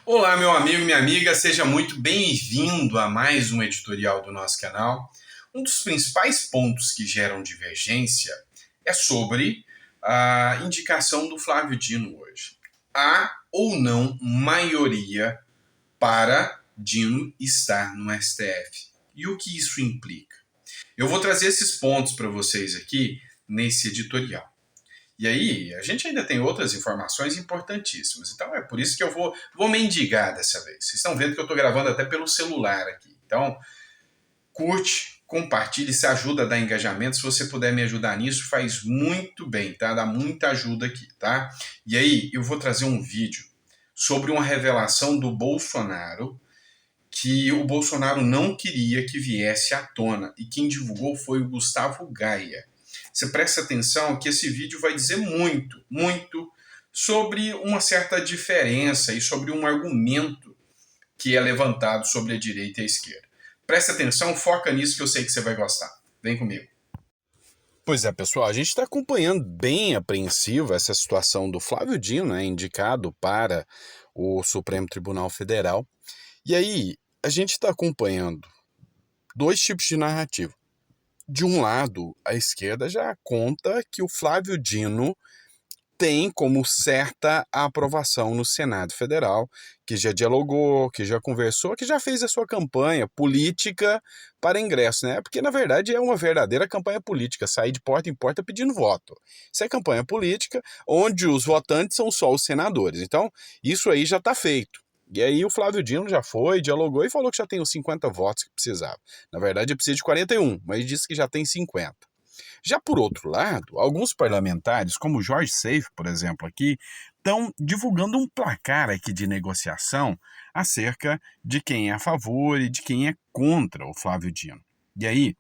Olá, meu amigo, minha amiga, seja muito bem-vindo a mais um editorial do nosso canal. Um dos principais pontos que geram divergência é sobre a indicação do Flávio Dino hoje. Há ou não maioria para Dino estar no STF? E o que isso implica? Eu vou trazer esses pontos para vocês aqui nesse editorial. E aí, a gente ainda tem outras informações importantíssimas. Então, é por isso que eu vou mendigar dessa vez. Vocês estão vendo que eu estou gravando até pelo celular aqui. Então, curte, compartilhe, se ajuda a dar engajamento. Se você puder me ajudar nisso, faz muito bem, tá? Dá muita ajuda aqui, tá? E aí, eu vou trazer um vídeo sobre uma revelação do Bolsonaro que o Bolsonaro não queria que viesse à tona. E quem divulgou foi o Gustavo Gaia. Você presta atenção que esse vídeo vai dizer muito sobre uma certa diferença e sobre um argumento que é levantado sobre a direita e a esquerda. Presta atenção, foca nisso que eu sei que você vai gostar. Vem comigo. Pois é, pessoal, a gente está acompanhando bem apreensivo essa situação do Flávio Dino, né, indicado para o Supremo Tribunal Federal. E aí, a gente está acompanhando dois tipos de narrativa. De um lado, a esquerda já conta que o Flávio Dino tem como certa a aprovação no Senado Federal, que já dialogou, que já conversou, que já fez a sua campanha política para ingresso, né? Porque, na verdade, é uma verdadeira campanha política, sair de porta em porta pedindo voto. Isso é campanha política, onde os votantes são só os senadores. Então, isso aí já está feito. E aí o Flávio Dino já foi, dialogou e falou que já tem os 50 votos que precisava. Na verdade, precisa de 41, mas disse que já tem 50. Já por outro lado, alguns parlamentares, como o Jorge Seif, por exemplo, aqui, estão divulgando um placar aqui de negociação acerca de quem é a favor e de quem é contra o Flávio Dino. E aí,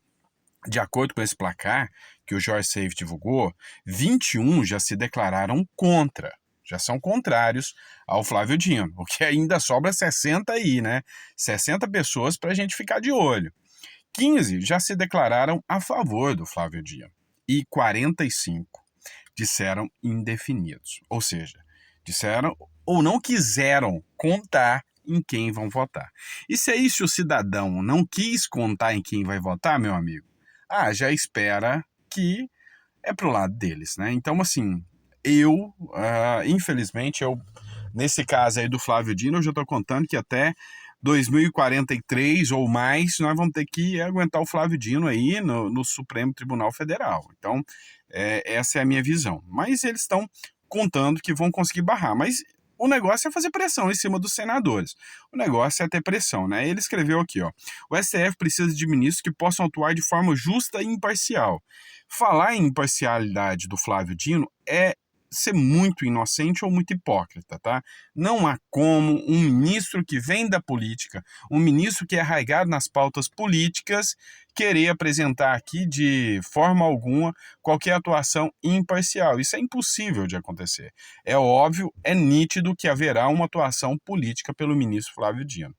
de acordo com esse placar que o Jorge Seif divulgou, 21 já se declararam contra, já são contrários ao Flávio Dino, o que ainda sobra 60 aí, né? 60 pessoas para a gente ficar de olho. 15 já se declararam a favor do Flávio Dino e 45 disseram indefinidos, ou seja, disseram ou não quiseram contar em quem vão votar. E se aí se o cidadão não quis contar em quem vai votar, meu amigo, já espera que é pro lado deles, né? Então, assim, infelizmente, nesse caso aí do Flávio Dino, eu já estou contando que até 2043 ou mais, nós vamos ter que aguentar o Flávio Dino aí no Supremo Tribunal Federal. Então, essa é a minha visão. Mas eles estão contando que vão conseguir barrar. Mas o negócio é fazer pressão em cima dos senadores. O negócio é ter pressão, né? Ele escreveu aqui, ó. O STF precisa de ministros que possam atuar de forma justa e imparcial. Falar em imparcialidade do Flávio Dino é ser muito inocente ou muito hipócrita, tá? Não há como um ministro que vem da política, um ministro que é arraigado nas pautas políticas, querer apresentar aqui de forma alguma qualquer atuação imparcial. Isso é impossível de acontecer. É óbvio, é nítido que haverá uma atuação política pelo ministro Flávio Dino.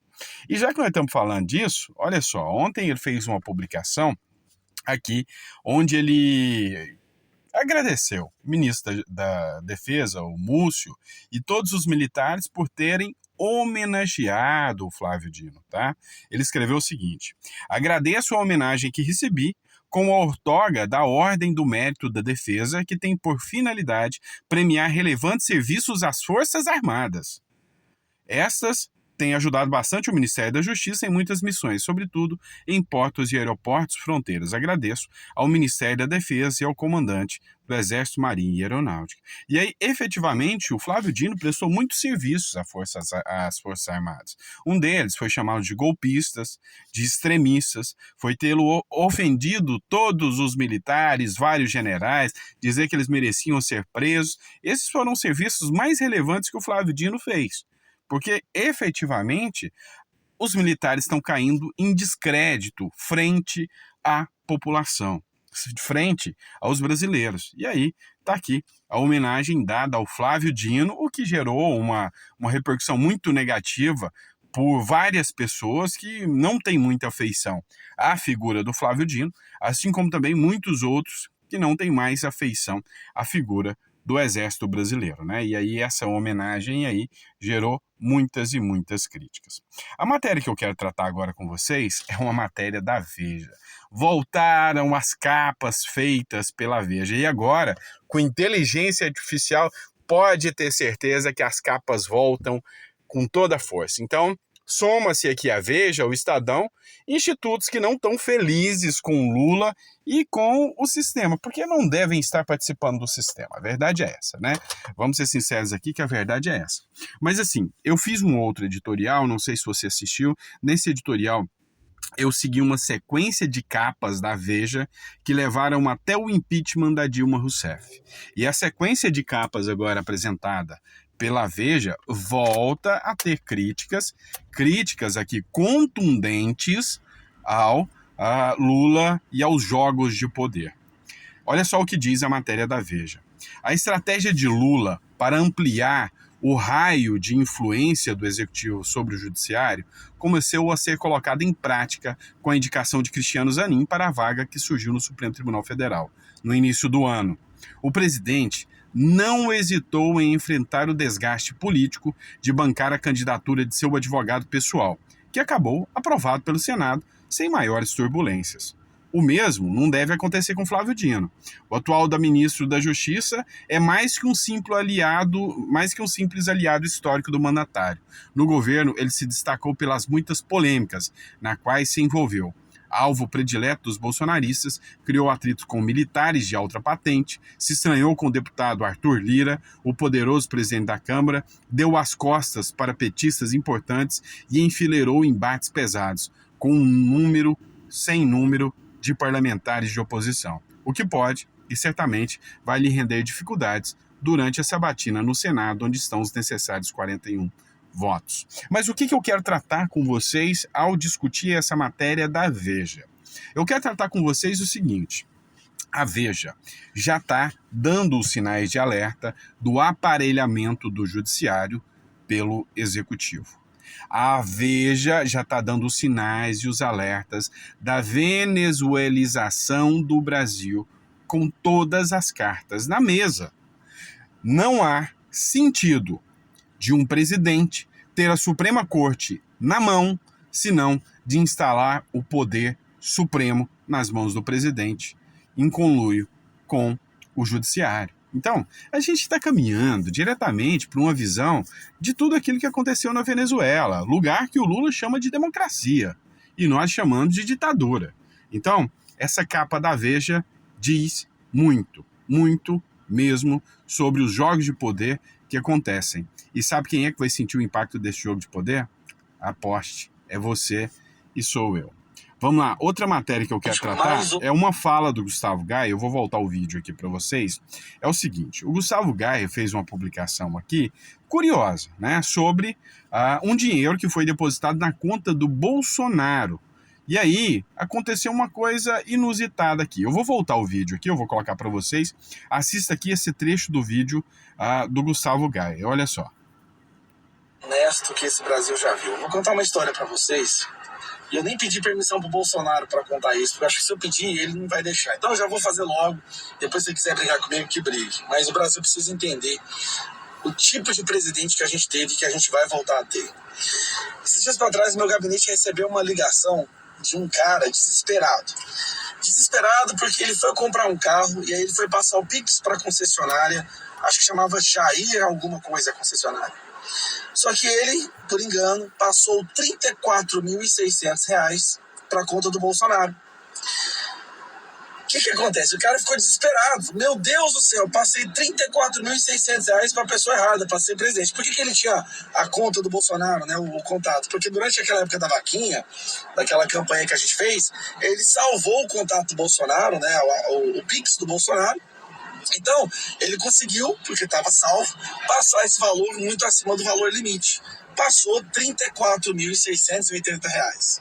E já que nós estamos falando disso, olha só, ontem ele fez uma publicação aqui onde ele agradeceu o ministro da Defesa, o Múcio, e todos os militares por terem homenageado o Flávio Dino, tá? Ele escreveu o seguinte: agradeço a homenagem que recebi com a outorga da Ordem do Mérito da Defesa, que tem por finalidade premiar relevantes serviços às Forças Armadas. Estas têm ajudado bastante o Ministério da Justiça em muitas missões, sobretudo em portos e aeroportos fronteiras. Agradeço ao Ministério da Defesa e ao comandante do Exército, Marinha e Aeronáutica. E aí, efetivamente, o Flávio Dino prestou muitos serviços às Forças Armadas. Um deles foi chamado de golpistas, de extremistas, foi tê-lo ofendido todos os militares, vários generais, dizer que eles mereciam ser presos. Esses foram os serviços mais relevantes que o Flávio Dino fez. Porque, efetivamente, os militares estão caindo em descrédito frente à população, frente aos brasileiros. E aí está aqui a homenagem dada ao Flávio Dino, o que gerou uma repercussão muito negativa por várias pessoas que não têm muita afeição à figura do Flávio Dino, assim como também muitos outros que não têm mais afeição à figura do Exército Brasileiro, né? E aí essa homenagem aí gerou muitas e muitas críticas. A matéria que eu quero tratar agora com vocês é uma matéria da Veja. Voltaram as capas feitas pela Veja e agora, com inteligência artificial, pode ter certeza que as capas voltam com toda a força. Então, soma-se aqui a Veja, o Estadão, institutos que não estão felizes com Lula e com o sistema, porque não devem estar participando do sistema. A verdade é essa, né? Vamos ser sinceros aqui que a verdade é essa. Mas assim, eu fiz um outro editorial, não sei se você assistiu, nesse editorial eu segui uma sequência de capas da Veja que levaram até o impeachment da Dilma Rousseff. E a sequência de capas agora apresentada pela Veja volta a ter críticas aqui contundentes ao Lula e aos jogos de poder. Olha só o que diz a matéria da Veja. A estratégia de Lula para ampliar o raio de influência do Executivo sobre o Judiciário começou a ser colocada em prática com a indicação de Cristiano Zanin para a vaga que surgiu no Supremo Tribunal Federal, no início do ano. O presidente não hesitou em enfrentar o desgaste político de bancar a candidatura de seu advogado pessoal, que acabou aprovado pelo Senado sem maiores turbulências. O mesmo não deve acontecer com Flávio Dino. O atual ministro da Justiça é mais que um simples aliado histórico do mandatário. No governo, ele se destacou pelas muitas polêmicas na quais se envolveu. Alvo predileto dos bolsonaristas, criou atritos com militares de alta patente, se estranhou com o deputado Arthur Lira, o poderoso presidente da Câmara, deu as costas para petistas importantes e enfileirou embates pesados, com um número sem número de parlamentares de oposição, o que pode e certamente vai lhe render dificuldades durante a sabatina no Senado, onde estão os necessários 41 votos. Mas o que eu quero tratar com vocês ao discutir essa matéria da Veja? Eu quero tratar com vocês o seguinte: a Veja já está dando os sinais de alerta do aparelhamento do judiciário pelo Executivo. A Veja já está dando os sinais e os alertas da venezuelização do Brasil com todas as cartas na mesa. Não há sentido de um presidente ter a Suprema Corte na mão, senão de instalar o poder supremo nas mãos do presidente, em conluio com o judiciário. Então, a gente está caminhando diretamente para uma visão de tudo aquilo que aconteceu na Venezuela, lugar que o Lula chama de democracia e nós chamamos de ditadura. Então, essa capa da Veja diz muito, muito mesmo sobre os jogos de poder que acontecem. E sabe quem é que vai sentir o impacto desse jogo de poder? Aposte, é você e sou eu. Vamos lá, outra matéria que eu quero tratar é uma fala do Gustavo Gaia. Eu vou voltar o vídeo aqui para vocês. É o seguinte: o Gustavo Gaia fez uma publicação aqui curiosa, né, sobre um dinheiro que foi depositado na conta do Bolsonaro. E aí aconteceu uma coisa inusitada aqui. Eu vou voltar o vídeo aqui, eu vou colocar para vocês. Assista aqui esse trecho do vídeo do Gustavo Gaia. Olha só. Honesto que esse Brasil já viu. Vou contar uma história para vocês. E eu nem pedi permissão pro Bolsonaro para contar isso, porque eu acho que se eu pedir, ele não vai deixar. Então eu já vou fazer logo. Depois, se você quiser brigar comigo, que brigue. Mas o Brasil precisa entender o tipo de presidente que a gente teve e que a gente vai voltar a ter. Esses dias para trás, meu gabinete recebeu uma ligação de um cara desesperado. Desesperado porque ele foi comprar um carro e aí ele foi passar o Pix para a concessionária. Acho que chamava Jair alguma coisa a concessionária. Só que ele, por engano, passou R$ 34.600 para a conta do Bolsonaro. O que acontece? O cara ficou desesperado. Meu Deus do céu, passei R$ 34.600 para a pessoa errada, para ser presidente. Por que ele tinha a conta do Bolsonaro, né, o contato? Porque durante aquela época da vaquinha, daquela campanha que a gente fez, ele salvou o contato do Bolsonaro, né, o Pix do Bolsonaro. Então, ele conseguiu, porque estava salvo, passar esse valor muito acima do valor limite. Passou R$ 34.680.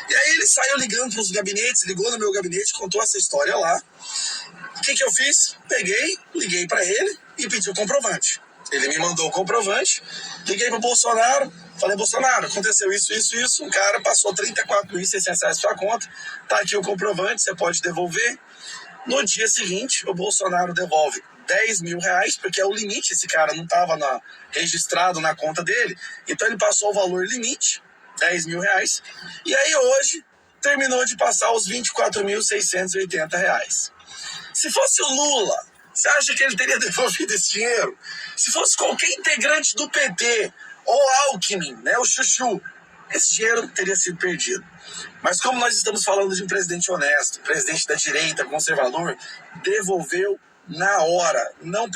E aí ele saiu ligando para os gabinetes, ligou no meu gabinete, contou essa história lá. O que eu fiz? Peguei, liguei para ele e pedi o comprovante. Ele me mandou o comprovante, liguei para o Bolsonaro, falei: Bolsonaro, aconteceu isso, um cara passou R$ 34.600 para sua conta, tá aqui o comprovante, você pode devolver. No dia seguinte, o Bolsonaro devolve R$10.000, porque é o limite, esse cara não estava registrado na conta dele, então ele passou o valor limite, R$10.000, e aí hoje terminou de passar os R$24.680. Se fosse o Lula, você acha que ele teria devolvido esse dinheiro? Se fosse qualquer integrante do PT, ou Alckmin, né, o Chuchu, esse dinheiro teria sido perdido. Mas como nós estamos falando de um presidente honesto, presidente da direita, conservador, devolveu na hora, não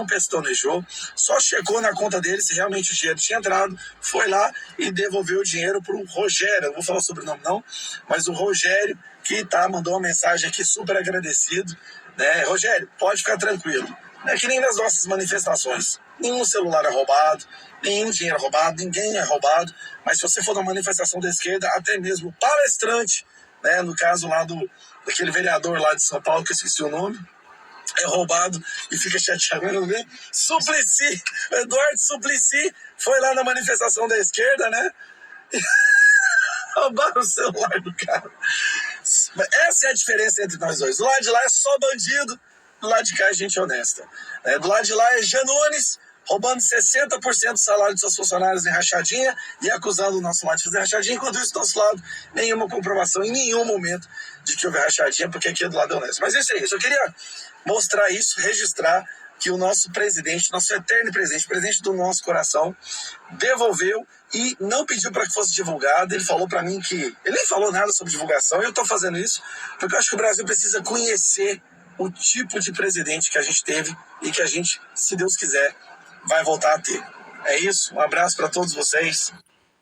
pestonejou, só checou na conta dele se realmente o dinheiro tinha entrado, foi lá e devolveu o dinheiro para o Rogério, não vou falar sobre o nome não, mas o Rogério, que mandou uma mensagem aqui super agradecido, né? Rogério, pode ficar tranquilo, é que nem nas nossas manifestações, nenhum celular é roubado, nenhum dinheiro é roubado, ninguém é roubado, mas se você for na manifestação da esquerda, até mesmo o palestrante, né, no caso lá daquele vereador lá de São Paulo, que eu esqueci o nome, é roubado e fica chateado, né? Suplicy, Eduardo Suplicy foi lá na manifestação da esquerda, né? Roubaram o celular do cara. Essa é a diferença entre nós dois. Do lado de lá é só bandido, do lado de cá é gente honesta. Do lado de lá é Janones roubando 60% do salário de seus funcionários em rachadinha e acusando o nosso lado de fazer rachadinha, enquanto isso, do nosso lado, nenhuma comprovação em nenhum momento de que houve rachadinha, porque aqui é do lado honesto. Mas isso é isso. Eu queria mostrar isso, registrar que o nosso presidente, nosso eterno presidente, presidente do nosso coração, devolveu e não pediu para que fosse divulgado. Ele falou para mim que... Ele nem falou nada sobre divulgação, e eu estou fazendo isso porque eu acho que o Brasil precisa conhecer o tipo de presidente que a gente teve e que a gente, se Deus quiser, vai voltar a ter. É isso, um abraço para todos vocês.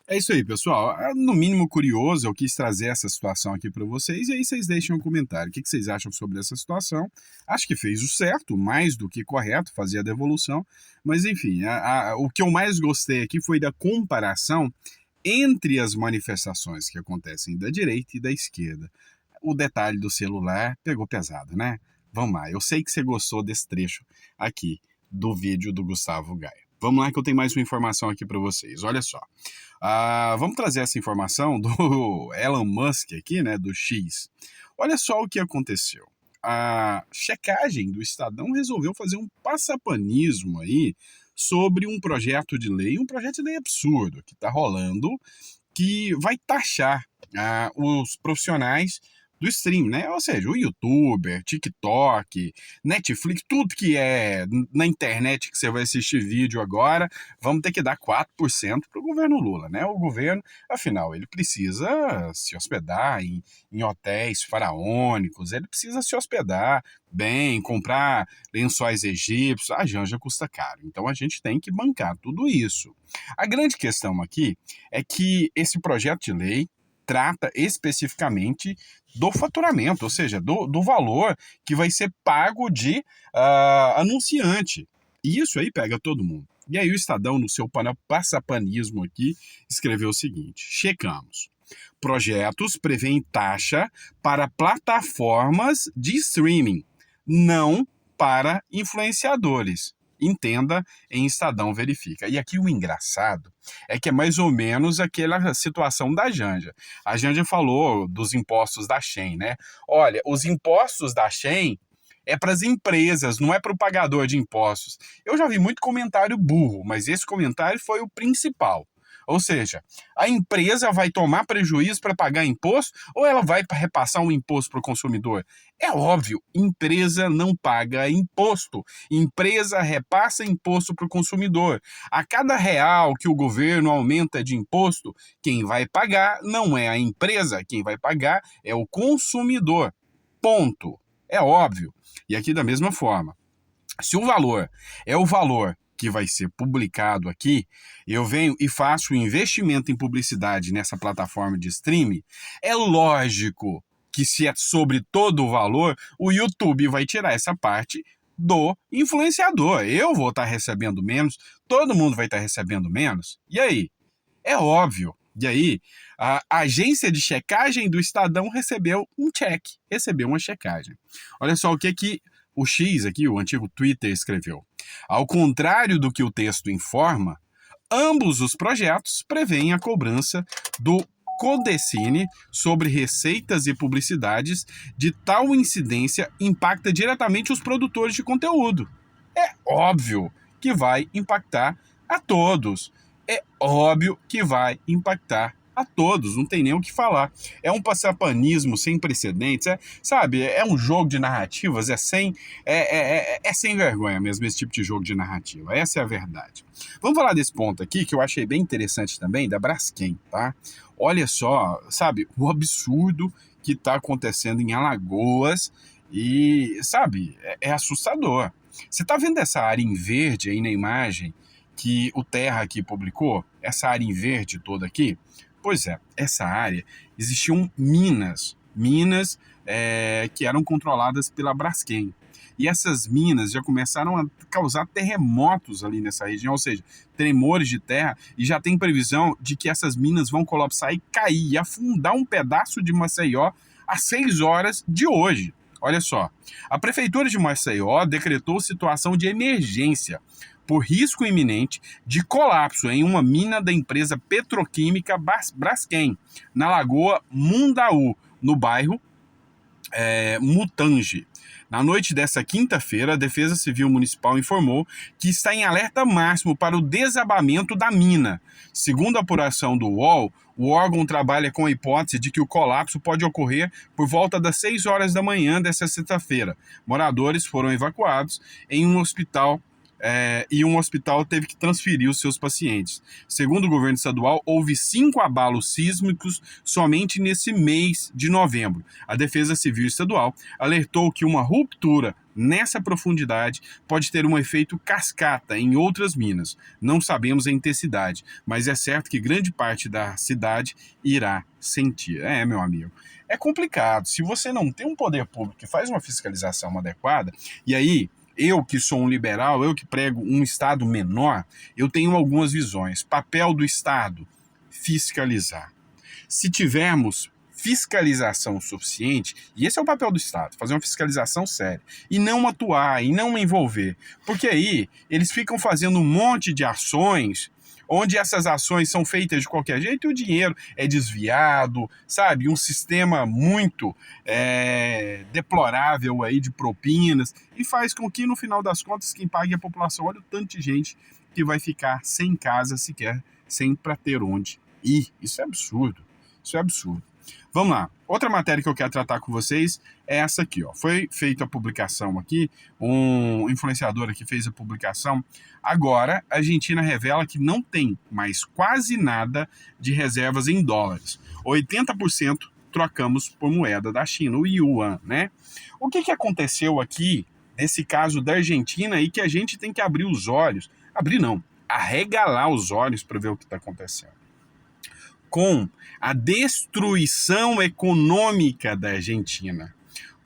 É isso aí, pessoal. No mínimo curioso, eu quis trazer essa situação aqui para vocês e aí vocês deixem um comentário. O que vocês acham sobre essa situação? Acho que fez o certo, mais do que correto, fazer a devolução. Mas, enfim, o que eu mais gostei aqui foi da comparação entre as manifestações que acontecem da direita e da esquerda. O detalhe do celular pegou pesado, né? Vamos lá, eu sei que você gostou desse trecho aqui do vídeo do Gustavo Gaia. Vamos lá que eu tenho mais uma informação aqui para vocês. Olha só. Vamos trazer essa informação do Elon Musk aqui, né, do X. Olha só o que aconteceu. A checagem do Estadão resolveu fazer um passapanismo aí sobre um projeto de lei absurdo que está rolando, que vai taxar os profissionais do stream, né? Ou seja, o YouTuber, TikTok, Netflix, tudo que é na internet que você vai assistir vídeo agora, vamos ter que dar 4% para o governo Lula, né? O governo, afinal, ele precisa se hospedar em hotéis faraônicos, ele precisa se hospedar bem, comprar lençóis egípcios, a janja custa caro, então a gente tem que bancar tudo isso. A grande questão aqui é que esse projeto de lei trata especificamente do faturamento, ou seja, do valor que vai ser pago de anunciante. E isso aí pega todo mundo. E aí o Estadão, no seu passapanismo aqui, escreveu o seguinte: checamos. Projetos prevêem taxa para plataformas de streaming, não para influenciadores. Entenda em Estadão Verifica. E aqui o engraçado é que é mais ou menos aquela situação da Janja. A Janja falou dos impostos da Shein, né? Olha, os impostos da Shein é para as empresas, não é para o pagador de impostos. Eu já vi muito comentário burro, mas esse comentário foi o principal. Ou seja, a empresa vai tomar prejuízo para pagar imposto ou ela vai repassar um imposto para o consumidor? É óbvio, empresa não paga imposto. Empresa repassa imposto para o consumidor. A cada real que o governo aumenta de imposto, quem vai pagar não é a empresa, quem vai pagar é o consumidor. Ponto. É óbvio. E aqui da mesma forma, se o valor é o valor que vai ser publicado aqui, eu venho e faço um investimento em publicidade nessa plataforma de streaming, é lógico que se é sobre todo o valor, o YouTube vai tirar essa parte do influenciador. Eu vou estar recebendo menos, todo mundo vai estar recebendo menos. E aí? É óbvio. E aí, a agência de checagem do Estadão recebeu um cheque, recebeu uma checagem. Olha só o que o X aqui, o antigo Twitter, escreveu. Ao contrário do que o texto informa, ambos os projetos prevêem a cobrança do Codecine sobre receitas e publicidades de tal incidência impacta diretamente os produtores de conteúdo. É óbvio que vai impactar a todos. É óbvio que vai impactar a todos, não tem nem o que falar. É um passapanismo sem precedentes, sabe? É um jogo de narrativas, é sem vergonha mesmo esse tipo de jogo de narrativa. Essa é a verdade. Vamos falar desse ponto aqui, que eu achei bem interessante também, da Braskem, tá? Olha só, sabe, o absurdo que está acontecendo em Alagoas e, sabe, é assustador. Você está vendo essa área em verde aí na imagem que o Terra aqui publicou? Essa área em verde toda aqui? Pois é, essa área existiam minas que eram controladas pela Braskem. E essas minas já começaram a causar terremotos ali nessa região, ou seja, tremores de terra, e já tem previsão de que essas minas vão colapsar e cair, e afundar um pedaço de Maceió às 6 horas de hoje. Olha só, a Prefeitura de Maceió decretou situação de emergência por risco iminente de colapso em uma mina da empresa petroquímica Braskem, na Lagoa Mundaú, no bairro Mutange. Na noite dessa quinta-feira, a Defesa Civil Municipal informou que está em alerta máximo para o desabamento da mina. Segundo a apuração do UOL, o órgão trabalha com a hipótese de que o colapso pode ocorrer por volta das 6 horas da manhã desta sexta-feira. Moradores foram evacuados em um hospital e um hospital teve que transferir os seus pacientes. Segundo o governo estadual, houve 5 abalos sísmicos somente nesse mês de novembro. A Defesa Civil Estadual alertou que uma ruptura nessa profundidade pode ter um efeito cascata em outras minas. Não sabemos a intensidade, mas é certo que grande parte da cidade irá sentir. Meu amigo, é complicado. Se você não tem um poder público que faz uma fiscalização adequada, e aí eu que sou um liberal, eu que prego um Estado menor, eu tenho algumas visões. Papel do Estado, fiscalizar. Se tivermos fiscalização suficiente, e esse é o papel do Estado, fazer uma fiscalização séria, e não atuar, e não envolver, porque aí eles ficam fazendo um monte de ações, onde essas ações são feitas de qualquer jeito e o dinheiro é desviado, sabe? Um sistema muito deplorável aí de propinas, e faz com que, no final das contas, quem pague é a população. Olha o tanto de gente que vai ficar sem casa sequer, sem para ter onde ir. Isso é absurdo, isso é absurdo. Vamos lá, outra matéria que eu quero tratar com vocês é essa aqui, ó. Foi feita a publicação aqui, um influenciador aqui fez a publicação. Agora, a Argentina revela que não tem mais quase nada de reservas em dólares. 80% trocamos por moeda da China, o yuan, né? O que aconteceu aqui, nesse caso da Argentina, e que a gente tem que abrir os olhos, arregalar os olhos para ver o que está acontecendo. Com a destruição econômica da Argentina,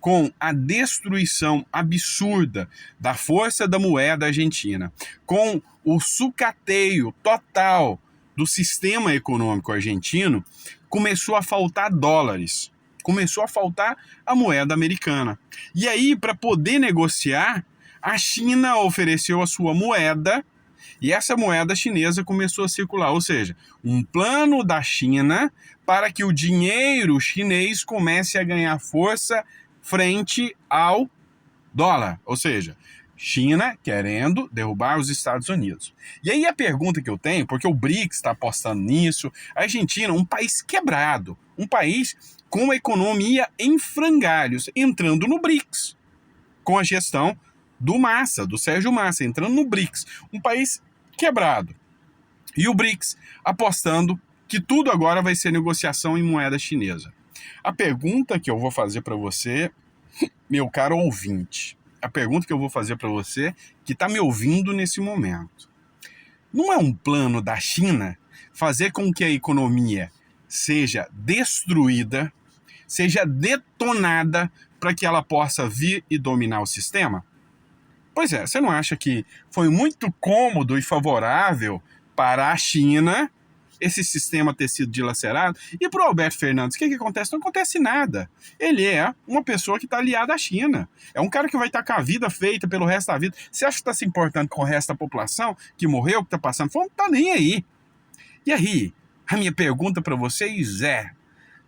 com a destruição absurda da força da moeda argentina, com o sucateio total do sistema econômico argentino, começou a faltar dólares, começou a faltar a moeda americana. E aí, para poder negociar, a China ofereceu a sua moeda, e essa moeda chinesa começou a circular, ou seja, um plano da China para que o dinheiro chinês comece a ganhar força frente ao dólar, ou seja, China querendo derrubar os Estados Unidos. E aí a pergunta que eu tenho, porque o BRICS está apostando nisso, a Argentina, um país quebrado, um país com a economia em frangalhos, entrando no BRICS, com a gestão do Sérgio Massa, entrando no BRICS, um país quebrado. E o BRICS apostando que tudo agora vai ser negociação em moeda chinesa. A pergunta que eu vou fazer para você, meu caro ouvinte, a pergunta que eu vou fazer para você que está me ouvindo nesse momento, não é um plano da China fazer com que a economia seja destruída, seja detonada para que ela possa vir e dominar o sistema? Pois é, você não acha que foi muito cômodo e favorável para a China esse sistema ter sido dilacerado? E para o Alberto Fernandes, o que acontece? Não acontece nada. Ele é uma pessoa que está aliada à China. É um cara que vai estar com a vida feita pelo resto da vida. Você acha que está se importando com o resto da população que morreu, que está passando fome? Não está nem aí. E aí, a minha pergunta para vocês é: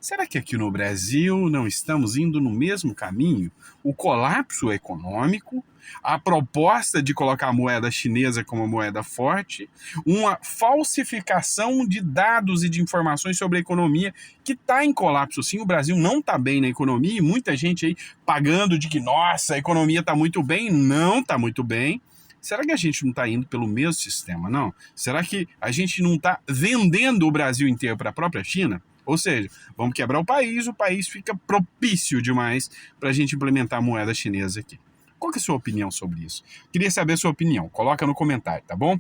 Será que aqui no Brasil não estamos indo no mesmo caminho? O colapso econômico, a proposta de colocar a moeda chinesa como moeda forte, uma falsificação de dados e de informações sobre a economia que está em colapso sim. O Brasil não está bem na economia e muita gente aí pagando de que, nossa, a economia está muito bem. Não está muito bem. Será que a gente não está indo pelo mesmo sistema, não? Será que a gente não está vendendo o Brasil inteiro para a própria China? Ou seja, vamos quebrar o país fica propício demais para a gente implementar a moeda chinesa aqui. Qual que é a sua opinião sobre isso? Queria saber a sua opinião. Coloca no comentário, tá bom?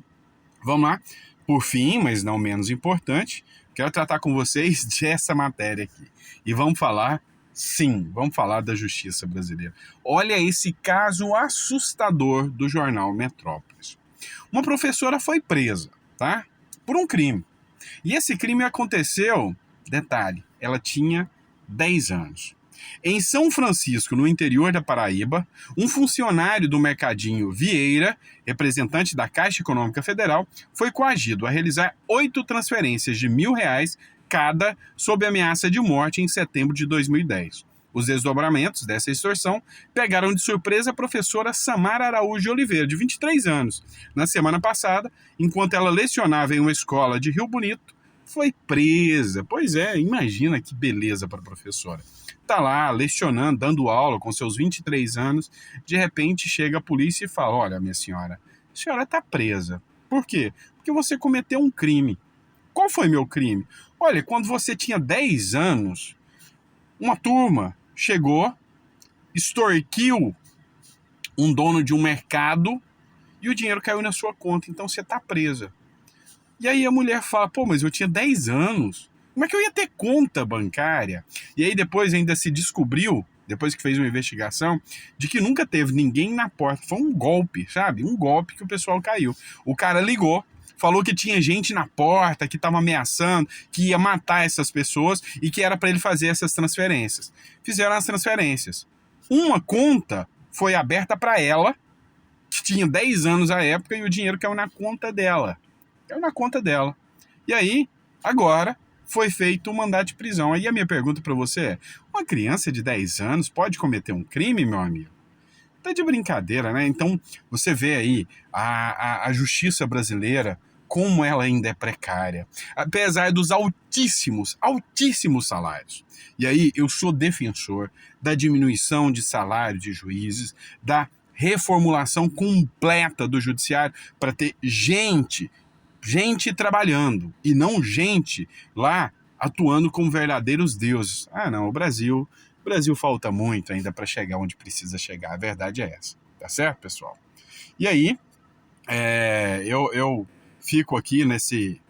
Vamos lá. Por fim, mas não menos importante, quero tratar com vocês dessa matéria aqui. E vamos falar, sim, vamos falar da justiça brasileira. Olha esse caso assustador do jornal Metrópolis. Uma professora foi presa, tá? Por um crime. E esse crime aconteceu, detalhe, ela tinha 10 anos. Em São Francisco, no interior da Paraíba, um funcionário do Mercadinho Vieira, representante da Caixa Econômica Federal, foi coagido a realizar 8 transferências de R$1.000 cada sob ameaça de morte em setembro de 2010. Os desdobramentos dessa extorsão pegaram de surpresa a professora Samara Araújo de Oliveira, de 23 anos. Na semana passada, enquanto ela lecionava em uma escola de Rio Bonito, foi presa. Pois é, imagina que beleza para a professora. Tá lá lecionando, dando aula com seus 23 anos, de repente chega a polícia e fala: olha, minha senhora, a senhora está presa. Por quê? Porque você cometeu um crime. Qual foi meu crime? Olha, quando você tinha 10 anos, uma turma chegou, extorquiu um dono de um mercado e o dinheiro caiu na sua conta, então você está presa. E aí a mulher fala: pô, mas eu tinha 10 anos. Como é que eu ia ter conta bancária? E aí depois ainda se descobriu, depois que fez uma investigação, de que nunca teve ninguém na porta. Foi um golpe, sabe? Um golpe que o pessoal caiu. O cara ligou, falou que tinha gente na porta, que estava ameaçando, que ia matar essas pessoas e que era para ele fazer essas transferências. Fizeram as transferências. Uma conta foi aberta para ela, que tinha 10 anos à época, e o dinheiro caiu na conta dela. Caiu na conta dela. E aí, agora, foi feito um mandado de prisão. Aí a minha pergunta para você é: uma criança de 10 anos pode cometer um crime, meu amigo? Tá de brincadeira, né? Então, você vê aí a justiça brasileira, como ela ainda é precária, apesar dos altíssimos salários. E aí, eu sou defensor da diminuição de salário de juízes, da reformulação completa do judiciário para ter gente trabalhando e não gente lá atuando como verdadeiros deuses. Ah, não, o Brasil falta muito ainda para chegar onde precisa chegar. A verdade é essa, tá certo, pessoal? E aí, eu fico aqui nesse